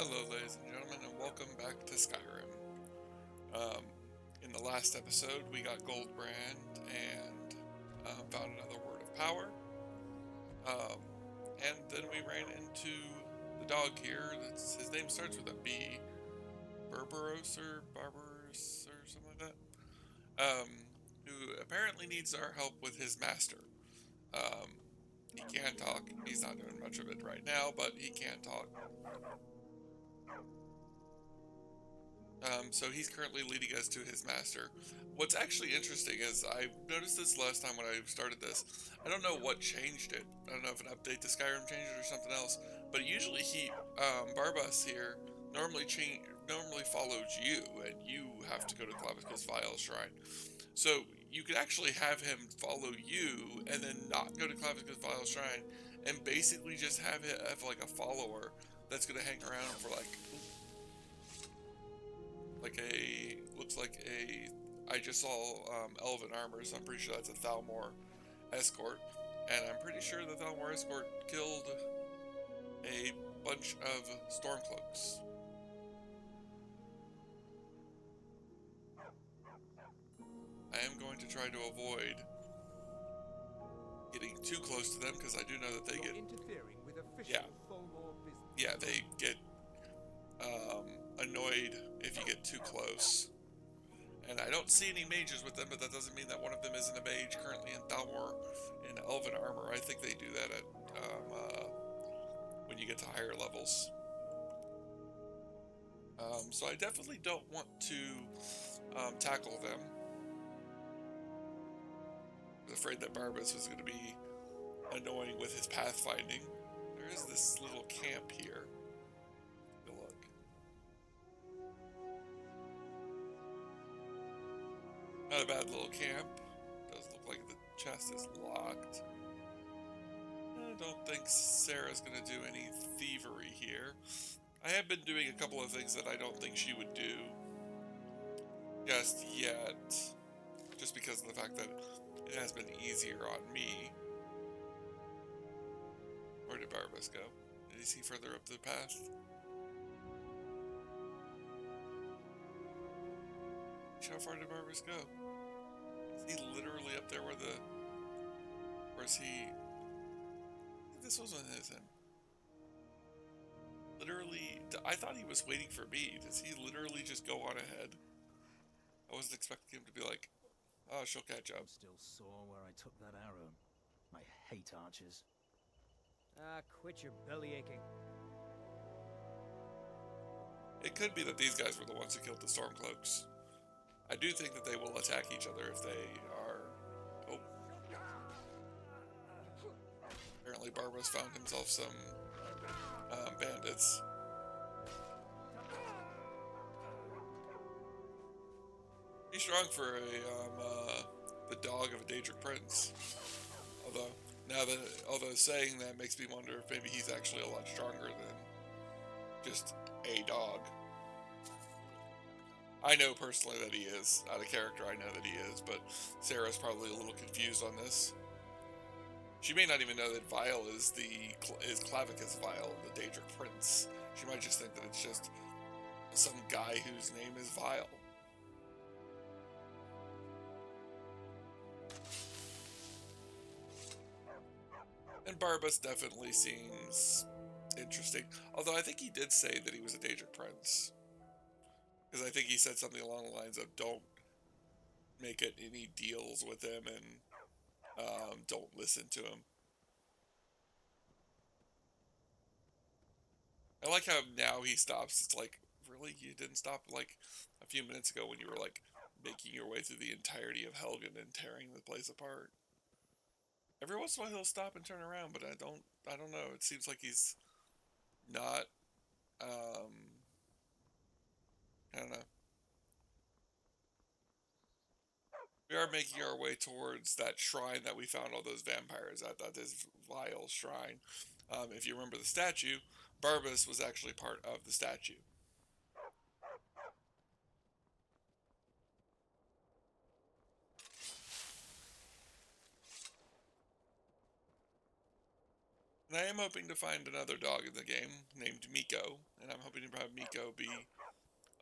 Hello, ladies and gentlemen, and welcome back to Skyrim. Um, in the last episode, we got Goldbrand and found another word of power. Um, and then we ran into the dog here. His name starts with a B, Berberos or Barbaros or something like that. Who apparently needs our help with his master. Um, he can talk. He's not doing much of it right now, but he can talk. So he's currently leading us to his master. What's actually interesting is I noticed this last time when I started this. I don't know what changed it. I don't know if an update to Skyrim changed it or something else. But usually Barbas here normally follows you, and you have to go to Clavica's Vile Shrine. So you could actually have him follow you, and then not go to Clavica's Vile Shrine, and basically just have like a follower that's gonna hang around for like a looks like a I just saw elven armor, so I'm pretty sure that's a Thalmor escort, and I'm pretty sure the Thalmor escort killed a bunch of stormcloaks. I am going to try to avoid getting too close to them because I do know that they get yeah yeah they get annoyed if you get too close. And I don't see any mages with them, but that doesn't mean that one of them isn't a mage currently in Thalmor in elven armor. I think they do that at when you get to higher levels. So I definitely don't want to tackle them. I was afraid that Barbas was going to be annoying with his pathfinding. There is this little camp here. Take a look. Not a bad little camp. Does look like the chest is locked. I don't think Sarah's going to do any thievery here. I have been doing a couple of things that I don't think she would do just yet. Just because of the fact that it has been easier on me. Where did Barbas go? Did he see further up the path? How far did Barbas go? Is he literally up there where the... Or is he... This wasn't his end. Literally... I thought he was waiting for me. Does he literally just go on ahead? I wasn't expecting him to be like, oh, she'll catch up. I'm still sore where I took that arrow. I hate archers. Quit your belly aching. It could be that these guys were the ones who killed the Stormcloaks. I do think that they will attack each other if they are... Oh. Apparently Barbas found himself some bandits. He's strong for the dog of a Daedric prince. Although saying that makes me wonder if maybe he's actually a lot stronger than just a dog. I know personally that he is. Out of character, I know that he is, but Sarah's probably a little confused on this. She may not even know that Vile is Clavica's Vile, the Daedric prince. She might just think that it's just some guy whose name is Vile. And Barbas definitely seems interesting. Although I think he did say that he was a Daedric prince. Because I think he said something along the lines of don't make it any deals with him and don't listen to him. I like how now he stops. It's like, really? You didn't stop like a few minutes ago when you were like making your way through the entirety of Helgen and tearing the place apart. Every once in a while he'll stop and turn around, but I don't know. It seems like he's not, I don't know. We are making our way towards that shrine that we found all those vampires at. That is Vile Shrine. If you remember the statue, Barbas was actually part of the statue. And I am hoping to find another dog in the game named Miko, and I'm hoping to have Miko be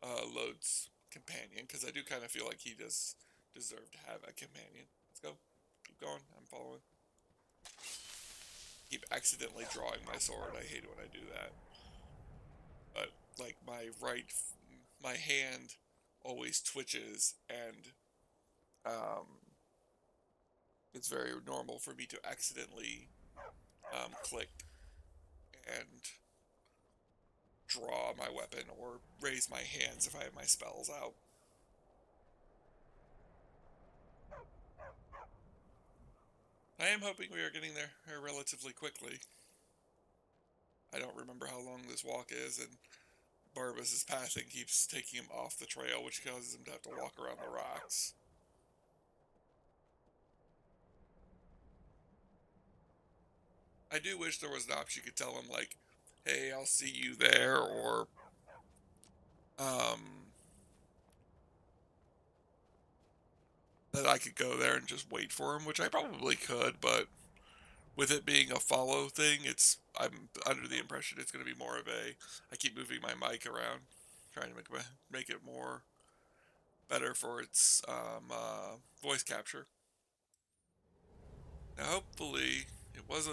Lode's companion, because I do kind of feel like he does deserve to have a companion. Let's go. Keep going. I'm following. Keep accidentally drawing my sword. I hate it when I do that. But, like, my hand always twitches, and it's very normal for me to accidentally click and draw my weapon or raise my hands if I have my spells out. I am hoping we are getting there relatively quickly. I don't remember how long this walk is, and Barbas's passing keeps taking him off the trail, which causes him to have to walk around the rocks. I do wish there was an option you could tell him, like, hey, I'll see you there, or, that I could go there and just wait for him, which I probably could, but with it being a follow thing, I'm under the impression it's going to be more of a, I keep moving my mic around, trying to make it more better for its voice capture. Now, hopefully, it was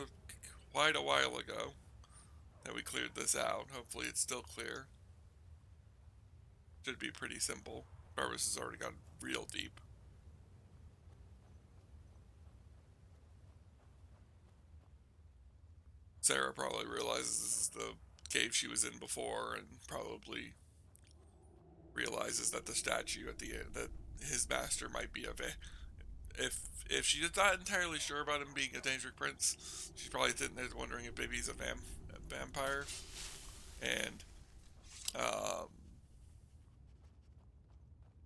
quite a while ago that we cleared this out. Hopefully, it's still clear. Should be pretty simple. Barbas has already gone real deep. Sarah probably realizes this is the cave she was in before, and probably realizes that the statue at the end, that his master might be if she's not entirely sure about him being a Daedric prince, she's probably sitting there wondering if maybe he's a vampire, and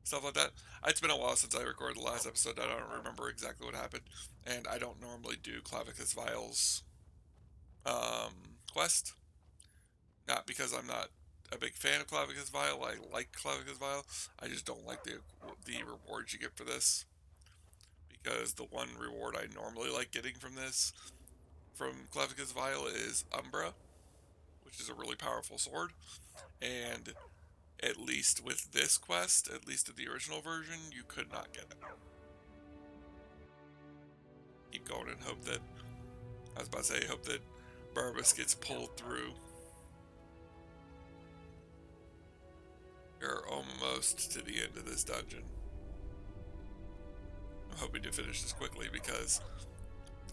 stuff like that. It's been a while since I recorded the last episode. I don't remember exactly what happened, and I don't normally do Clavicus Vile's quest. Not because I'm not a big fan of Clavicus Vile. I like Clavicus Vile. I just don't like the rewards you get for this, because the one reward I normally like getting from Clavicus Vile is Umbra, which is a really powerful sword, and at least with this quest, at least in the original version, you could not get it. Keep going and hope that, I was about to say, hope that Barbas gets pulled through. We're almost to the end of this dungeon. I'm hoping to finish this quickly because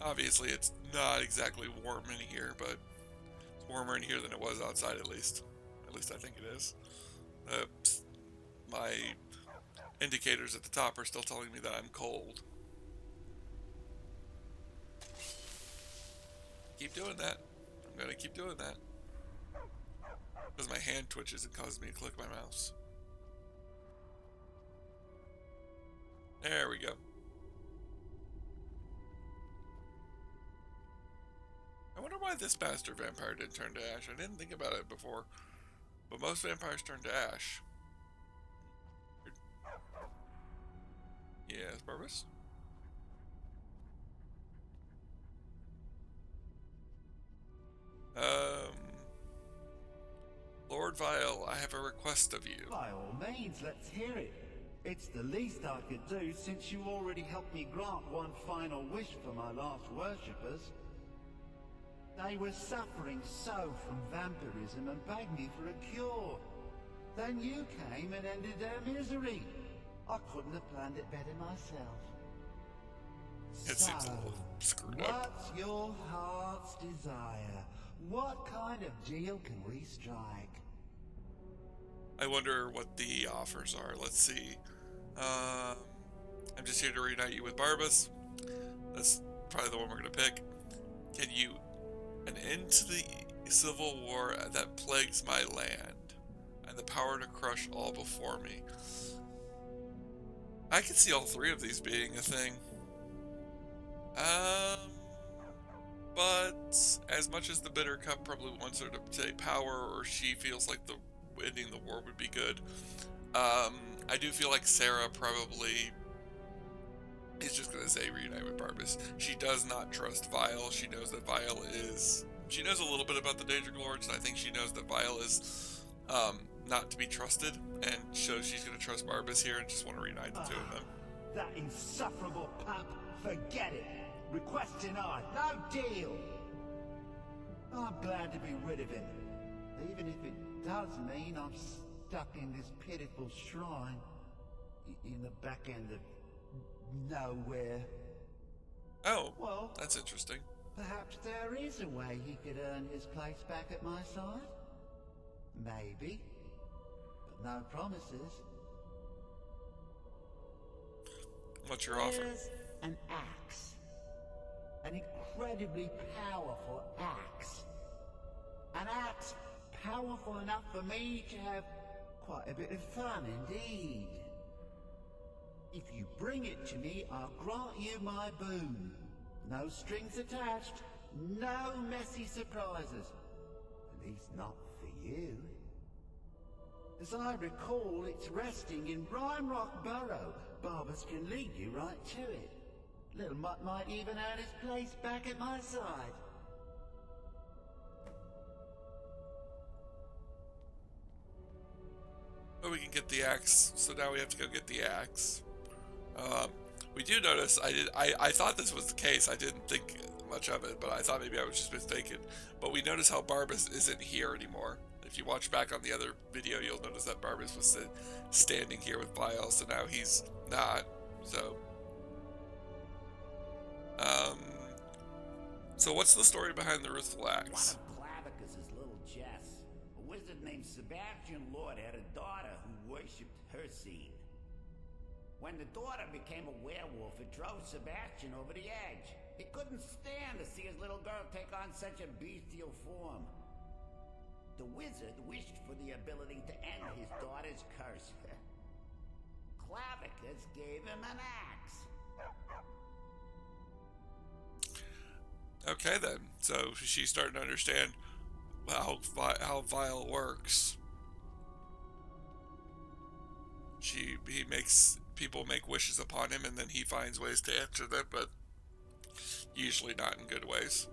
obviously it's not exactly warm in here, but it's warmer in here than it was outside at least. At least I think it is. My indicators at the top are still telling me that I'm cold. Keep doing that. I'm going to keep doing that. Because my hand twitches and causes me to click my mouse. There we go. I wonder why this bastard vampire didn't turn to ash. I didn't think about it before, but most vampires turn to ash. Yes, Barbas? Lord Vile, I have a request of you. By all means, let's hear it. It's the least I could do, since you already helped me grant one final wish for my last worshippers. They were suffering so from vampirism and begged me for a cure. Then you came and ended their misery. I couldn't have planned it better myself. It seems a little screwed up. What's your heart's desire? What kind of deal can we strike? I wonder what the offers are. Let's see. I'm just here to reunite you with Barbas. That's probably the one we're going to pick. Can you... An end to the civil war that plagues my land, and the power to crush all before me. I can see all three of these being a thing. But as much as the Bitter Cup probably wants her to take power, or she feels like ending the war would be good, I do feel like Sarah probably is just going to say reunite with Barbas. She does not trust Vile. She knows that Vile is she knows a little bit about the Daedric Lords, and I think she knows that Vile is not to be trusted, and so she's going to trust Barbas here and just want to reunite the two of them. That insufferable pup, forget it. Request denied, no deal. I'm glad to be rid of him, even if it does mean I'm stuck in this pitiful shrine in the back end of nowhere. Oh, Well, that's interesting. perhaps there is a way he could earn his place back at my side. Maybe, but no promises. What's your offer? Here's an axe. An incredibly powerful axe. An axe powerful enough for me to have quite a bit of fun indeed. If you bring it to me, I'll grant you my boon. No strings attached, no messy surprises. At least not for you. As I recall, it's resting in Rhymerock Burrow. Barbas can lead you right to it. Little Mutt might even earn his place back at my side. Oh, we can get the axe, so now we have to go get the axe. We do notice, I thought this was the case, I didn't think much of it, but I thought maybe I was just mistaken. But we notice how Barbas isn't here anymore. If you watch back on the other video, you'll notice that Barbas was standing here with Vile, so now he's not, so... So what's the story behind the Ruthful Axe? One of Clavicus's little Jess, a wizard named Sebastian Lord, had a daughter who worshipped her seed. When the daughter became a werewolf, it drove Sebastian over the edge. He couldn't stand to see his little girl take on such a bestial form. The wizard wished for the ability to end his daughter's curse. Clavicus gave him an axe. Okay then, so she's starting to understand how Vile works. He makes people make wishes upon him, and then he finds ways to answer them, but usually not in good ways.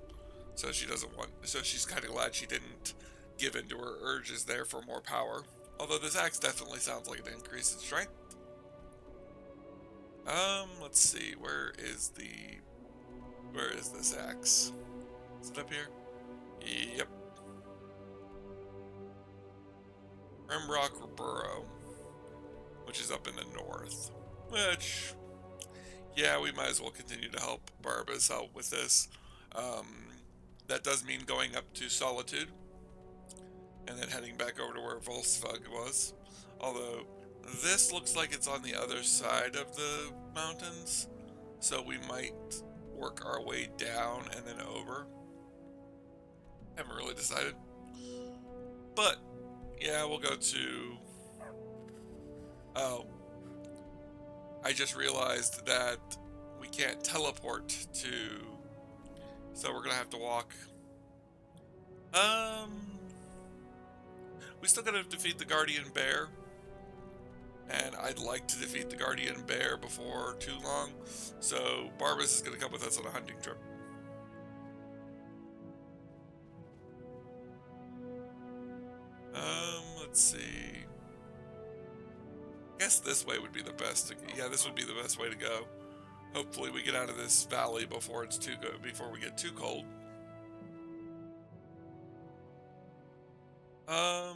So she doesn't want. So she's kind of glad she didn't give in to her urges there for more power. Although this axe definitely sounds like an increase in strength. Let's see. Where is this axe? Is it up here? Yep. Rimrock Burrow, which is up in the north. Which, yeah, we might as well continue to help Barbas out with this. That does mean going up to Solitude, and then heading back over to where Volsvug was. Although, this looks like it's on the other side of the mountains, so we might work our way down and then over. Haven't really decided. But, yeah, we'll go to... Oh. I just realized that we can't teleport to... So we're gonna have to walk. We still gotta defeat the Guardian Bear. And I'd like to defeat the Guardian Bear before too long. So Barbas is gonna come with us on a hunting trip. Let's see. I guess this way would be the best. Yeah, this would be the best way to go. Hopefully we get out of this valley before it's too good, before we get too cold. The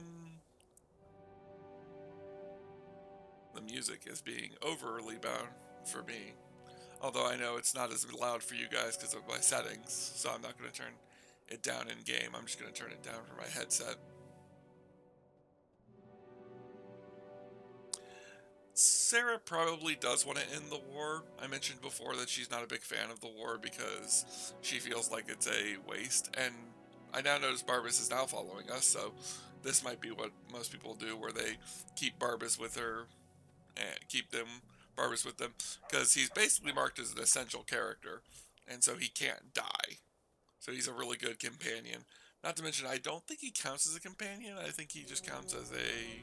music is being overly loud for me. Although I know it's not as loud for you guys because of my settings, so I'm not going to turn it down in game. I'm just going to turn it down for my headset. Sarah probably does want to end the war. I mentioned before that she's not a big fan of the war because she feels like it's a waste. And I now notice Barbas is now following us, so this might be what most people do, where they keep Barbas with her and keep Barbas with them, because he's basically marked as an essential character, and so he can't die. So he's a really good companion. Not to mention, I don't think he counts as a companion. I think he just counts as a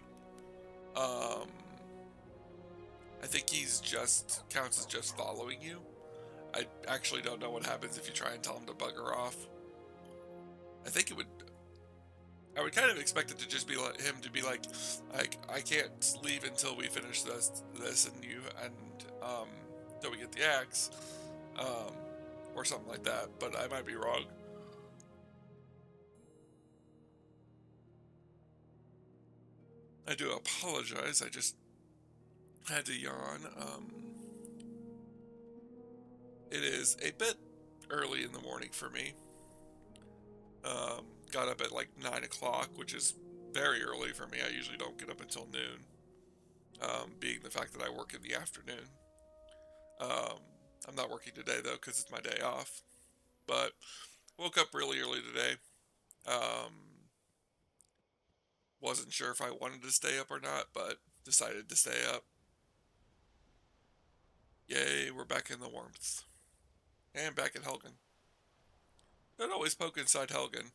I think he's counts as just following you. I actually don't know what happens if you try and tell him to bugger off. I think it would. I would kind of expect it to just be like him to be like I can't leave until we finish this, and until we get the axe, um, or something like that. But I might be wrong. I do apologize. I just had to yawn. It is a bit early in the morning for me. Got up at like 9 o'clock, which is very early for me. I usually don't get up until noon, being the fact that I work in the afternoon. Um, I'm not working today though because it's my day off. But woke up really early today. Um, wasn't sure if I wanted to stay up or not, but decided to stay up. Yay, we're back in the warmth. And back at Helgen. Don't always poke inside Helgen.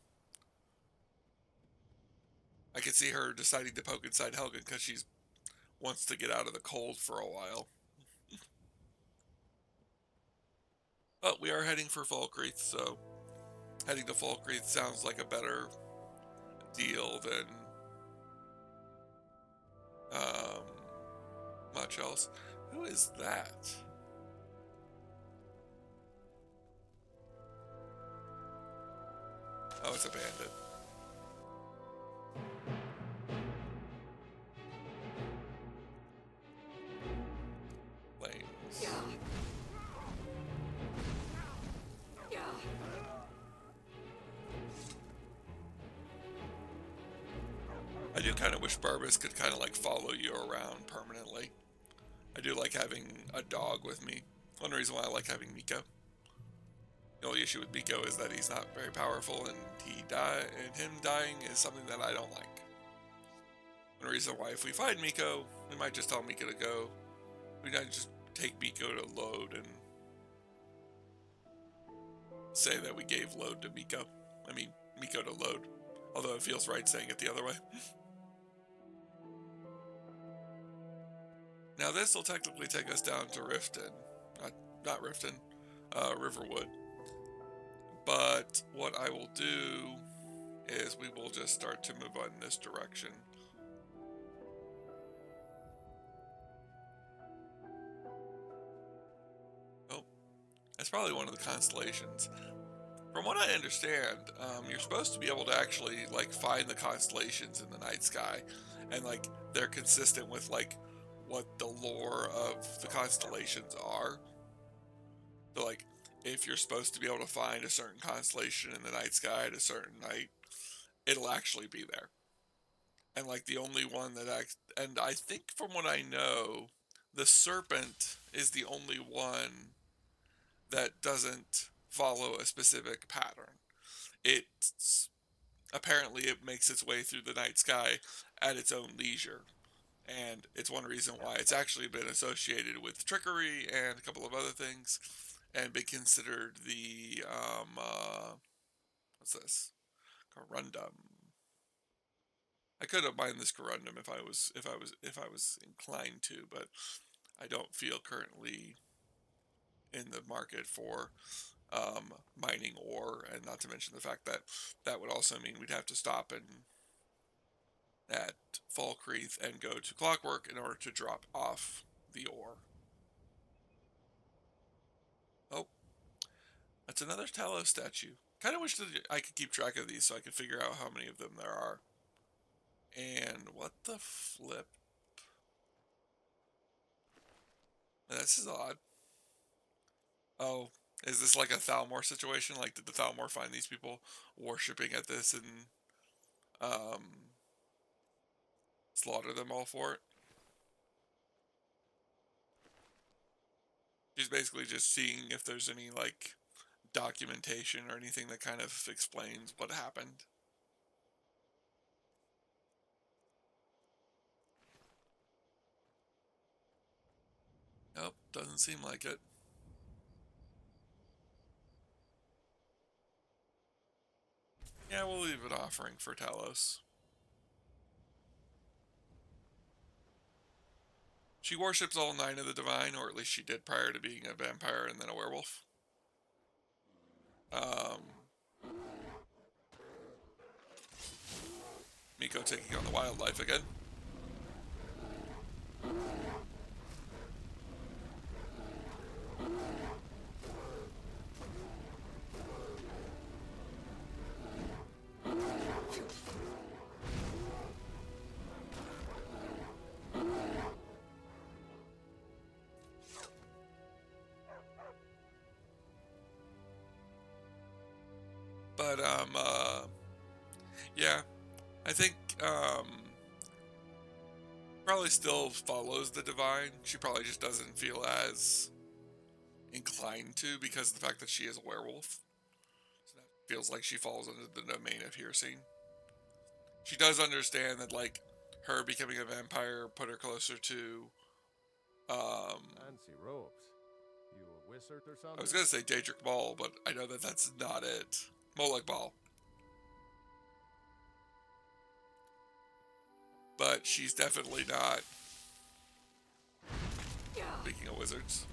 I can see her deciding to poke inside Helgen because she wants to get out of the cold for a while. But we are heading for Falkreath, so heading to Falkreath sounds like a better deal than much else. Who is that? Oh, it's a bandit. Flames. I do kind of wish Barbas could kind of like follow you around permanently. I do like having a dog with me. One reason why I like having Miko. The only issue with Miko is that he's not very powerful, and him dying is something that I don't like. One reason why, if we find Miko, we might just tell Miko to go. We might just take Miko to load and say that we gave load to Miko. I mean, Miko to load. Although it feels right saying it the other way. Now this will technically take us down to Riften. Not Riften, Riverwood. But what I will do is we will just start to move on in this direction. Oh, that's probably one of the constellations. From what I understand, you're supposed to be able to actually like find the constellations in the night sky, and like they're consistent with like what the lore of the constellations are. So like if you're supposed to be able to find a certain constellation in the night sky at a certain night, it'll actually be there. And like the only one and I think from what I know, the serpent is the only one that doesn't follow a specific pattern. It's apparently it makes its way through the night sky at its own leisure. And it's one reason why it's actually been associated with trickery and a couple of other things, and been considered the what's this? Corundum. I could have mined this corundum if I was inclined to, but I don't feel currently in the market for mining ore, and not to mention the fact that that would also mean we'd have to stop at Falkreath and go to Clockwork in order to drop off the ore. Oh, that's another Talos statue. Kind of wish that I could keep track of these so I could figure out how many of them there are. And what the flip? This is odd. Oh, is this like a Thalmor situation? Like, did the Thalmor find these people worshipping at this and slaughter them all for it? She's basically just seeing if there's any like documentation or anything that kind of explains what happened. Nope, doesn't seem like it. Yeah, we'll leave an offering for Talos. She worships all 9 of the divine, or at least she did prior to being a vampire and then a werewolf. Miko taking on the wildlife again. But, yeah, I think, probably still follows the divine. She probably just doesn't feel as inclined to because of the fact that she is a werewolf. So that feels like she falls under the domain of hearsay. She does understand that, like, her becoming a vampire put her closer to, Fancy robes. You a wizard or something? I was gonna say Daedric Ball, but I know that that's not it. Molech Ball. But she's definitely not. Speaking of wizards.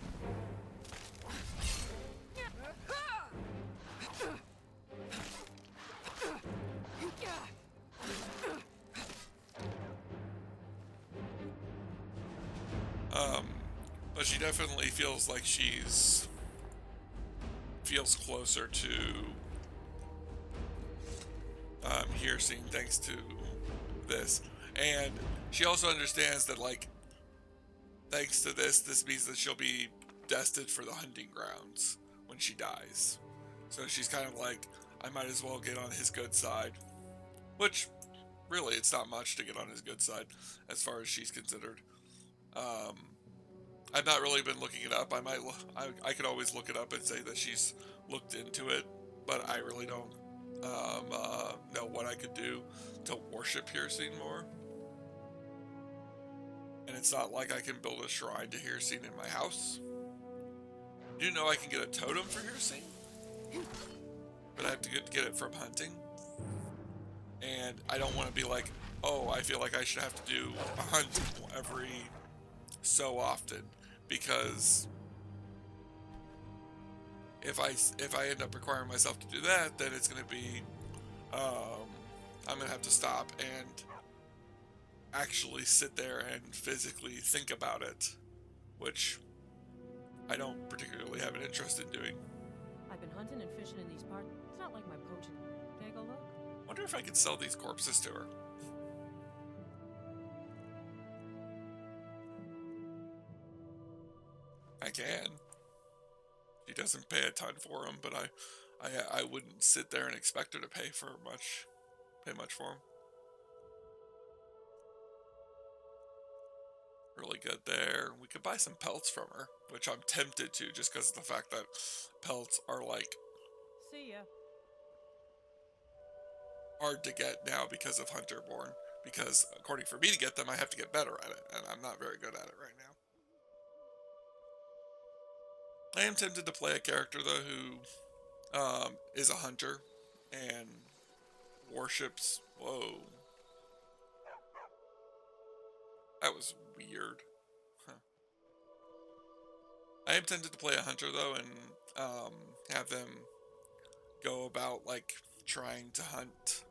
But she definitely feels like feels closer to hearsay thanks to this. And she also understands that, like, thanks to this means that she'll be destined for the hunting grounds when she dies. So she's kind of like, I might as well get on his good side. Which, really, it's not much to get on his good side, as far as she's considered. I've not really been looking it up. I could always look it up and say that she's looked into it, but I really don't know what I could do to worship Hearsay more. And it's not like I can build a shrine to Hearsay in my house. You know I can get a totem for Hearsay, but I have to get it from hunting. And I don't want to be like, oh, I feel like I should have to do a hunt every so often, because if I end up requiring myself to do that, then it's going to be I'm going to have to stop and actually sit there and physically think about it, which I don't particularly have an interest in doing. I've been hunting and fishing in these parts. It's not like my poaching. Can I go look? Wonder if I could sell these corpses to her. I can. She doesn't pay a ton for them, but I wouldn't sit there and expect her to pay much for them. Really good there. We could buy some pelts from her, which I'm tempted to just because of the fact that pelts are, like, See ya. hard to get now because of Hunterborn. Because according for me to get them, I have to get better at it, and I'm not very good at it right now. I am tempted to play a character, though, who is a hunter and worships... Whoa. That was weird. Huh. I am tempted to play a hunter, though, and have them go about, like, trying to hunt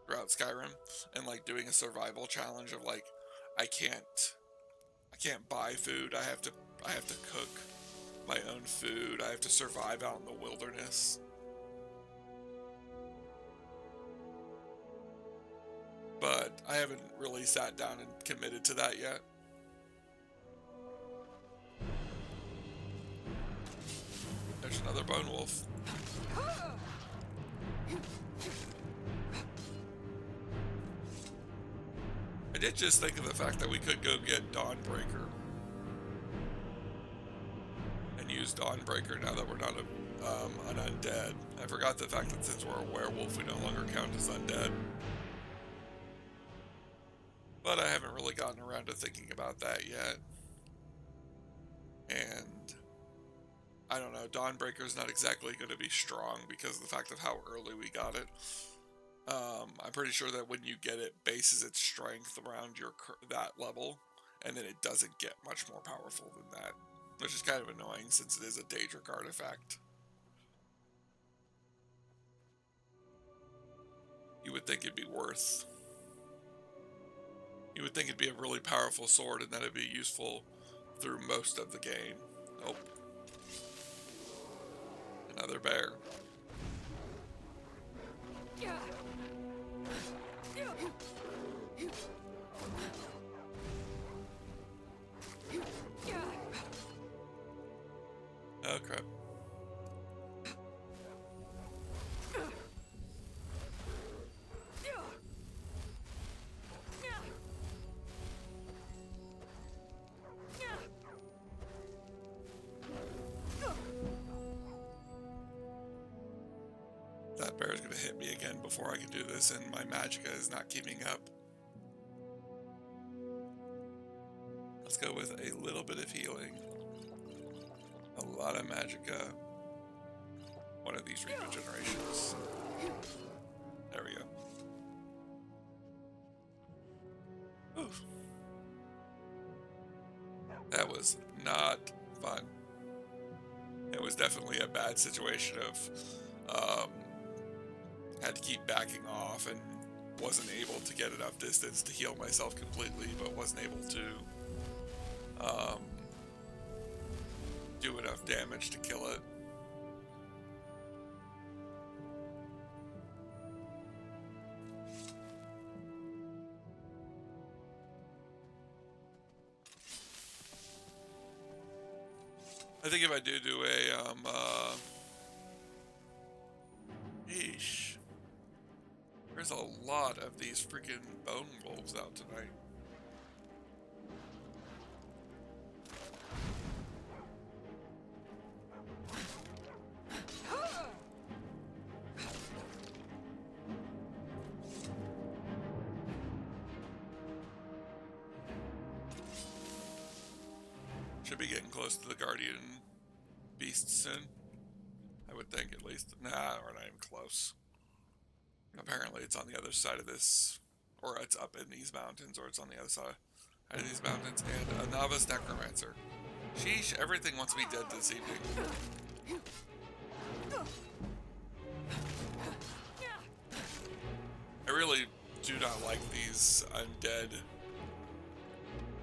throughout Skyrim, and, like, doing a survival challenge of, like, I can't buy food. I have to cook my own food. I have to survive out in the wilderness. But I haven't really sat down and committed to that yet. There's another bone wolf. I did just think of the fact that we could go get Dawnbreaker. And use Dawnbreaker now that we're not an undead. I forgot the fact that since we're a werewolf, we no longer count as undead. But I haven't really gotten around to thinking about that yet. And I don't know, Dawnbreaker is not exactly going to be strong because of the fact of how early we got it. I'm pretty sure that when you get it, bases its strength around that level, and then it doesn't get much more powerful than that, which is kind of annoying since it is a Daedric artifact. You would think it'd be worth You would think it'd be a really powerful sword and that it'd be useful through most of the game. Nope. Another bear. Oh crap. That bear is going to hit me again before I can do this, and my magicka is not keeping up. Let's go with a little bit of healing. A lot of magicka. One of these regenerations. There we go. Oof. That was not fun. It was definitely a bad situation of had to keep backing off and wasn't able to get enough distance to heal myself completely, but wasn't able to do enough damage to kill it. I think if I do a yeesh. There's a lot of these freaking bone wolves out tonight. Should be getting close to the guardian beast soon. I would think, at least. Nah, we're not even close. Apparently it's on the other side of this, or it's up in these mountains, or it's on the other side of these mountains. And a novice necromancer. Sheesh, everything wants me dead this evening. I really do not like these undead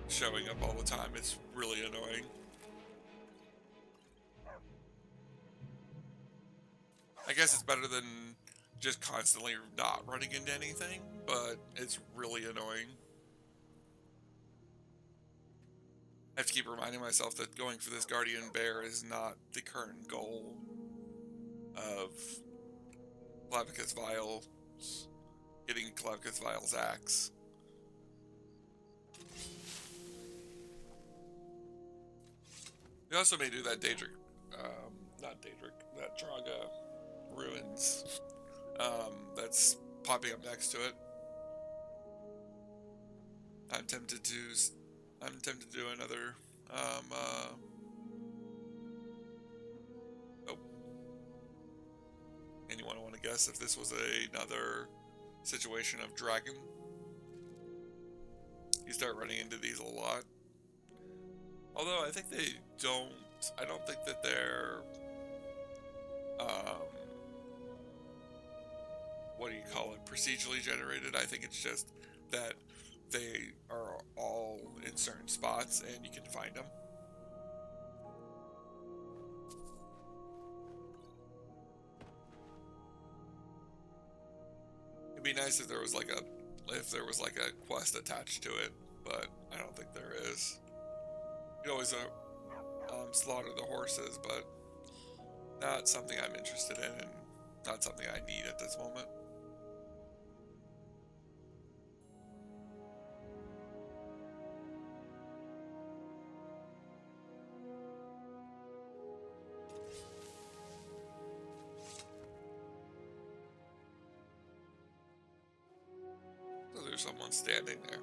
showing up all the time. It's really annoying. I guess it's better than just constantly not running into anything, but it's really annoying. I have to keep reminding myself that going for this guardian bear is not the current goal of Clavicus Vile's, getting Clavicus Vile's axe. We also may do that not Daedric, that Draga ruins that's popping up next to it. I'm tempted to do another oh. Anyone want to guess if this was another situation of dragon? You start running into these a lot. Although I think they don't, I don't think that they're what do you call it, procedurally generated. I think it's just that they are all in certain spots and you can find them. It'd be nice if there was like a quest attached to it, but I don't think there is. You always slaughter the horses, but not something I'm interested in and not something I need at this moment. So there's someone standing there.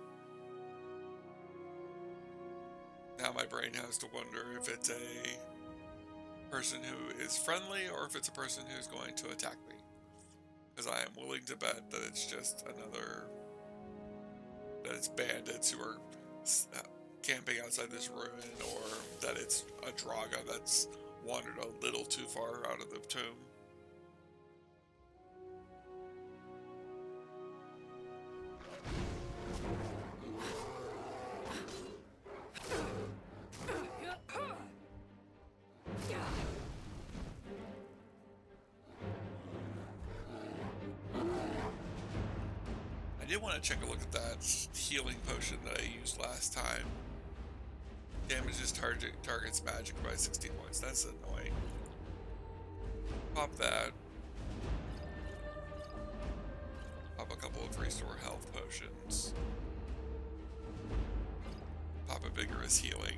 Now my brain has to wonder if it's a person who is friendly or if it's a person who's going to attack me. Because I am willing to bet that it's just that it's bandits who are camping outside this ruin, or that it's a Draga that's wandered a little too far out of the tomb. did want to check a look at that healing potion that I used last time. Damages target's magic by 60 points. That's annoying. Pop that. Pop a couple of restore health potions. Pop a vigorous healing.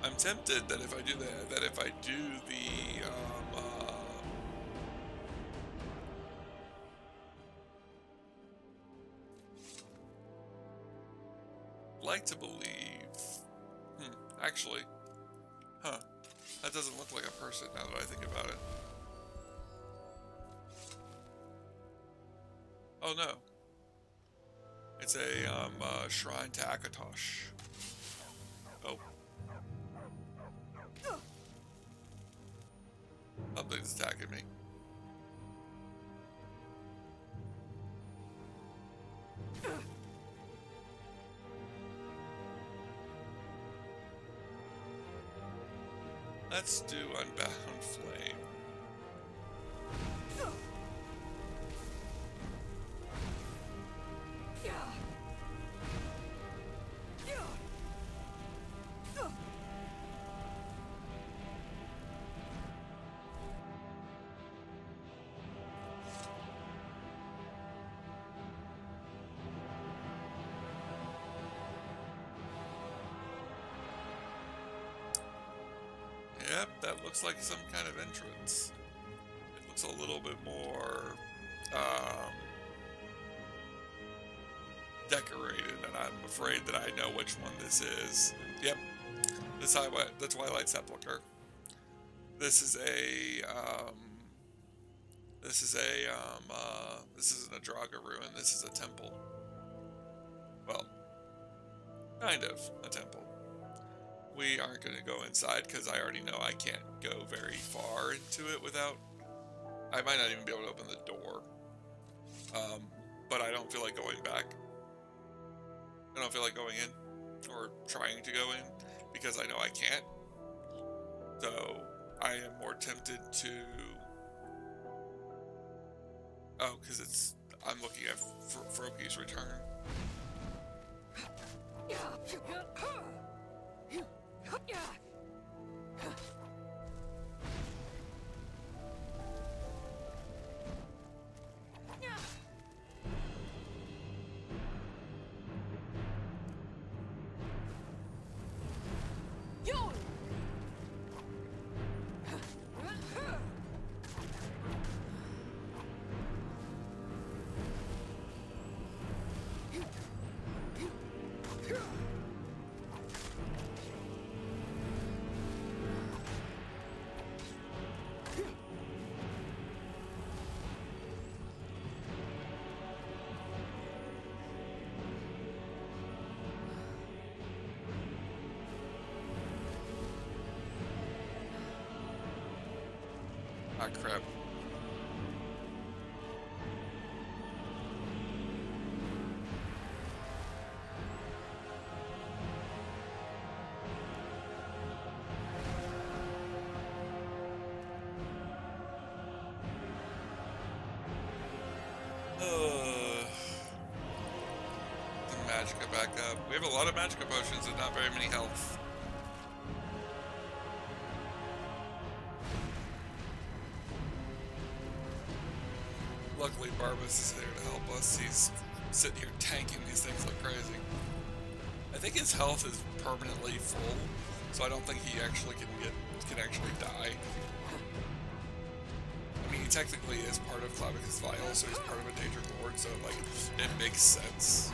I'm tempted that if I do that if I do the like to believe, actually, that doesn't look like a person now that I think about it. Oh no, it's a shrine to Akatosh. Oh. Something's attacking me. Let's do Unbound Flame. Yep, that looks like some kind of entrance. It looks a little bit more decorated, and I'm afraid that I know which one this is. Yep, the Twilight Sepulchre. This is this isn't a Draga ruin. This is a temple. Well, kind of a temple. We aren't going to go inside because I already know I can't go very far into it without... I might not even be able to open the door. But I don't feel like going back. I don't feel like going in or trying to go in because I know I can't. So I am more tempted to... Oh, because it's... I'm looking at Froki's Return. Ah, crap. The magicka back up. We have a lot of magicka potions and not very many health. Luckily, Barbas is there to help us. He's sitting here tanking these things like crazy. I think his health is permanently full, so I don't think he actually can actually die. I mean, he technically is part of Clavicus Vial, so he's part of a Danger Lord, so like it makes sense.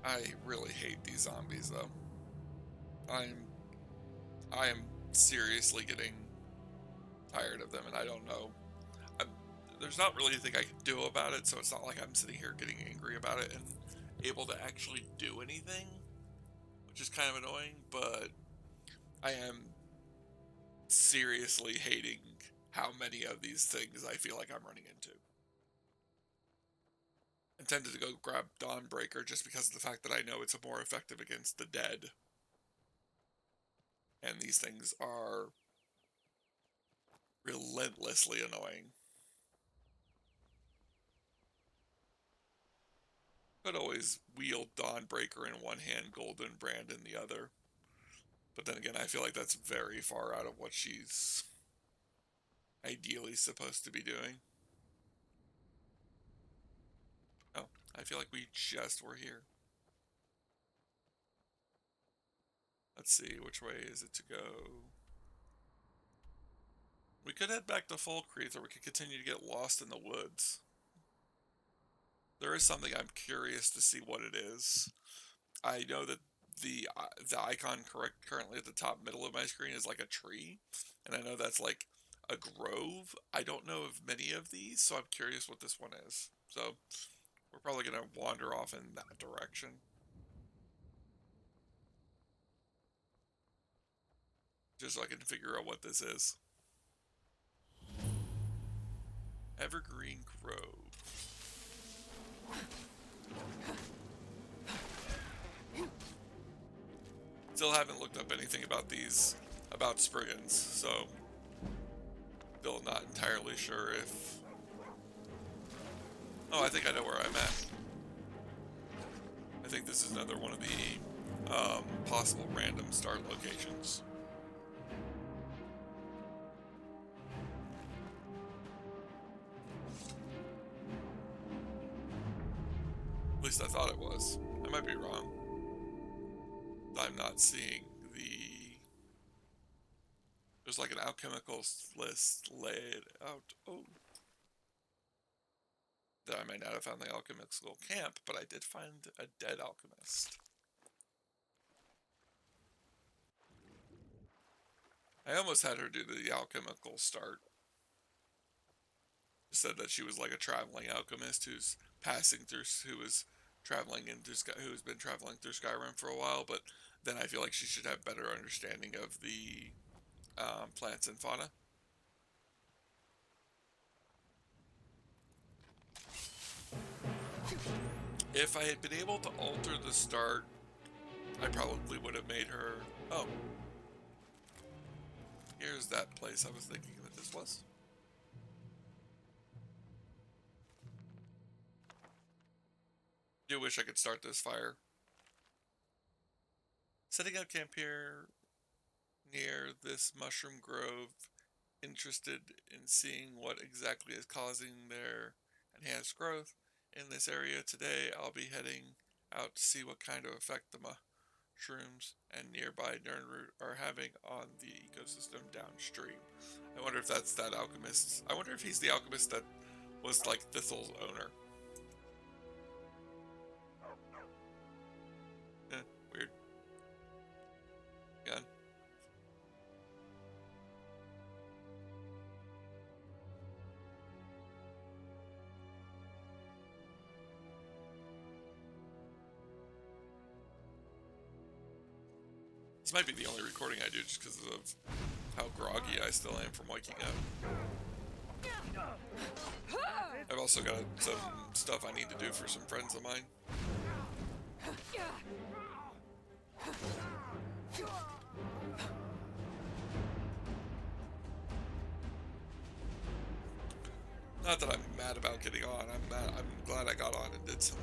I really hate these zombies, though. I am seriously getting tired of them, and I don't know. There's not really anything I can do about it, so it's not like I'm sitting here getting angry about it and able to actually do anything, which is kind of annoying, but I am seriously hating how many of these things I feel like I'm running into. I'm tempted to go grab Dawnbreaker just because of the fact that I know it's more effective against the dead. And these things are relentlessly annoying. Could always wield Dawnbreaker in one hand, Golden Brand in the other. But then again, I feel like that's very far out of what she's ideally supposed to be doing. Oh, I feel like we just were here. Let's see, which way is it to go? We could head back to Falkreath, or we could continue to get lost in the woods. There is something I'm curious to see what it is. I know that the icon currently at the top middle of my screen is like a tree, and I know that's like a grove. I don't know of many of these, so I'm curious what this one is. So we're probably going to wander off in that direction. Just so I can figure out what this is. Evergreen Grove. Still haven't looked up anything about about Spriggans, so still not entirely sure if... Oh, I think I know where I'm at. I think this is another one of the possible random start locations. At least I thought it was. I might be wrong. I'm not seeing the... There's like an alchemical list laid out. Oh. That I might not have found the alchemical camp, but I did find a dead alchemist. I almost had her do the alchemical start. Said that she was like a traveling alchemist who's passing through, who was traveling into who's been traveling through Skyrim for a while, but then I feel like she should have better understanding of the plants and fauna. If I had been able to alter the start, I probably would have made her... Oh. Here's that place I was thinking that this was. I do wish I could start this fire. Setting up camp here near this mushroom grove, interested in seeing what exactly is causing their enhanced growth in this area. Today I'll be heading out to see what kind of effect the mushrooms and nearby Nernroot are having on the ecosystem downstream. I wonder if that's that alchemist. I wonder if he's the alchemist that was like Thistle's owner. Weird. Gun. This might be the only recording I do just because of how groggy I still am from waking up. I've also got some stuff I need to do for some friends of mine. Not that I'm mad about getting on. I'm glad I got on and did some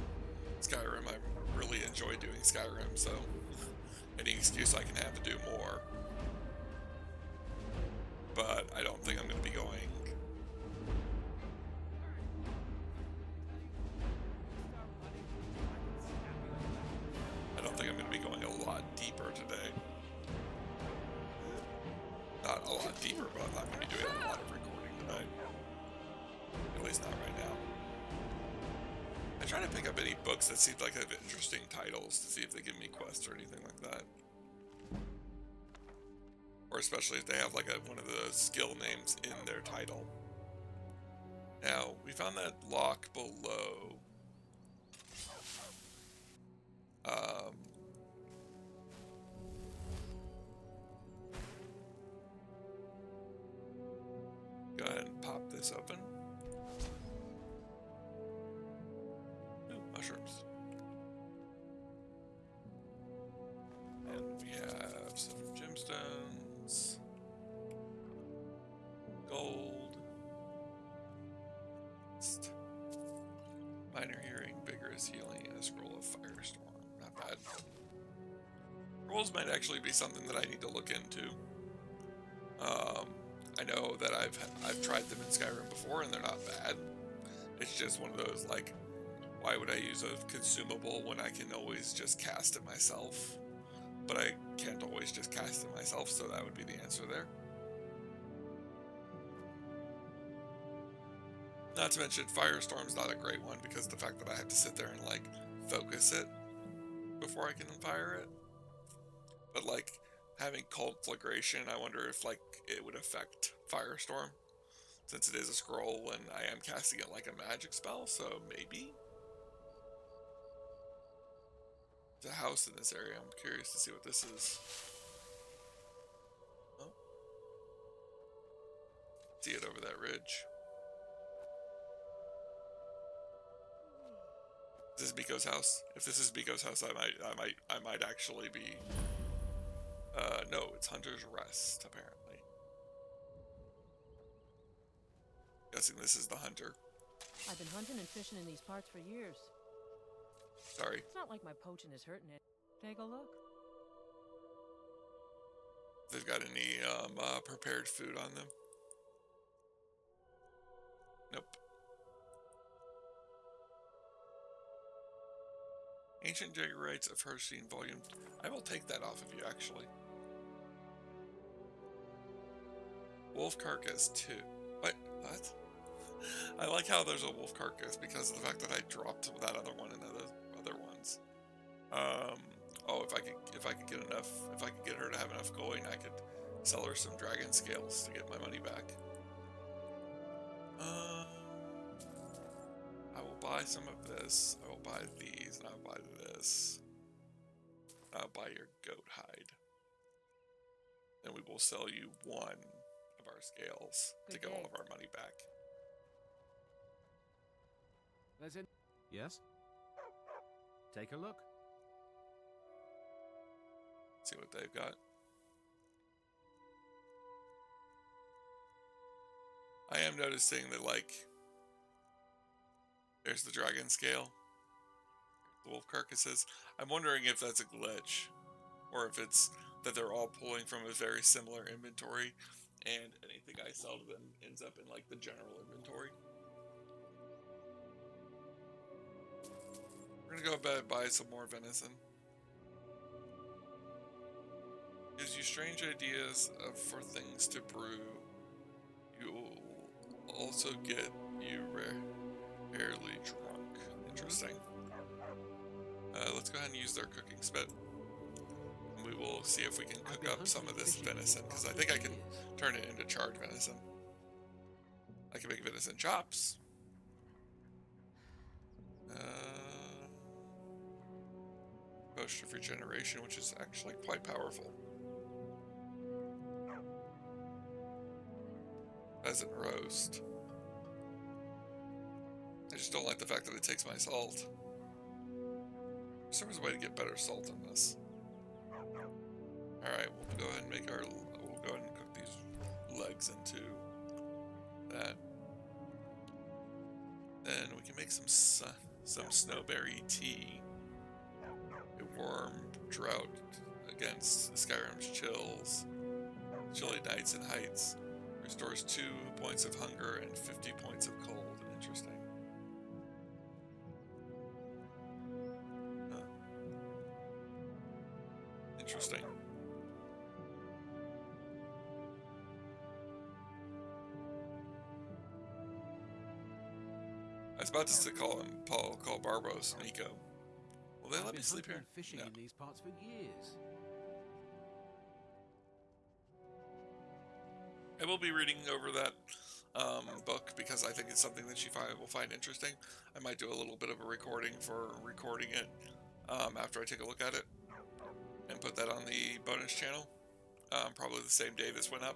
Skyrim. I really enjoy doing Skyrim, so any excuse I can have to do more. But I don't think I'm going to be going... I don't think I'm going to be going a lot deeper today. Not a lot deeper, but I'm not going to be doing a lot of recording tonight. At least not right now. I try to pick up any books that seem like they have interesting titles to see if they give me quests or anything like that. Or especially if they have like one of the skill names in their title. Now, we found that lock below. Go ahead and pop this open. mushrooms. And we have some gemstones, gold, minor hearing, vigorous healing, and a scroll of firestorm. Not bad. Scrolls might actually be something that I need to look into. I know that I've tried them in Skyrim before, and they're not bad. It's just one of those, like, why would I use a consumable when I can always just cast it myself? But I can't always just cast it myself, so that would be the answer there. Not to mention, Firestorm's not a great one because the fact that I have to sit there and, like, focus it before I can fire it. But, like, having Conflagration, I wonder if, like, it would affect Firestorm, since it is a scroll and I am casting it like a magic spell, so maybe? There's a house in this area. I'm curious to see what this is. Oh. See it over that ridge. Is this Biko's house? If this is Biko's house, I might actually be. No, it's Hunter's Rest, apparently. Guessing this is the hunter. I've been hunting and fishing in these parts for years. Sorry. It's not like my poaching is hurting it. Take a look. If they've got any prepared food on them. Nope. Ancient Jaggerites of Hershine Volume. I will take that off of you, actually. Wolf Carcass 2. What? I like how there's a wolf carcass because of the fact that I dropped that other one and those other ones. Oh, if I could get her to have enough going, I could sell her some dragon scales to get my money back. I will buy some of this. I will buy these, and I'll buy this. I'll buy your goat hide. And we will sell you one of our scales to get all of our money back. Listen. Yes? Take a look. See what they've got. I am noticing that, like, there's the dragon scale, the wolf carcasses. I'm wondering if that's a glitch, or if it's that they're all pulling from a very similar inventory, and anything I sell to them ends up in, like, the general inventory. We're gonna go buy some more venison. Gives you strange ideas for things to brew. You will also get you rarely drunk. Interesting. Let's go ahead and use their cooking spit. And we will see if we can cook up some of this venison, because I think I can turn it into charred venison. I can make venison chops. Potion of regeneration, which is actually quite powerful. Pheasant roast. I just don't like the fact that it takes my salt. There's a way to get better salt in this. Alright, we'll go ahead and we'll go ahead and cook these legs into that. Then we can make some snowberry tea. A warm drought against Skyrim's chills. Chilly nights and heights. Restores 2 points of hunger and 50 points of cold. Interesting. Huh. Interesting. I was about to call Barbos Nico. Will they let me sleep here? Fishing No. in these parts for years. I will be reading over that book because I think it's something that she will find interesting. I might do a little bit of a recording for recording it after I take a look at it and put that on the bonus channel. Probably the same day this went up.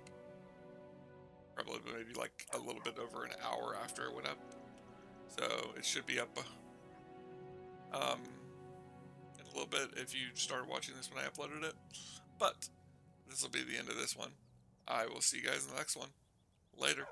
Probably maybe like a little bit over an hour after it went up. So it should be up in a little bit if you started watching this when I uploaded it. But this will be the end of this one. I will see you guys in the next one. Later.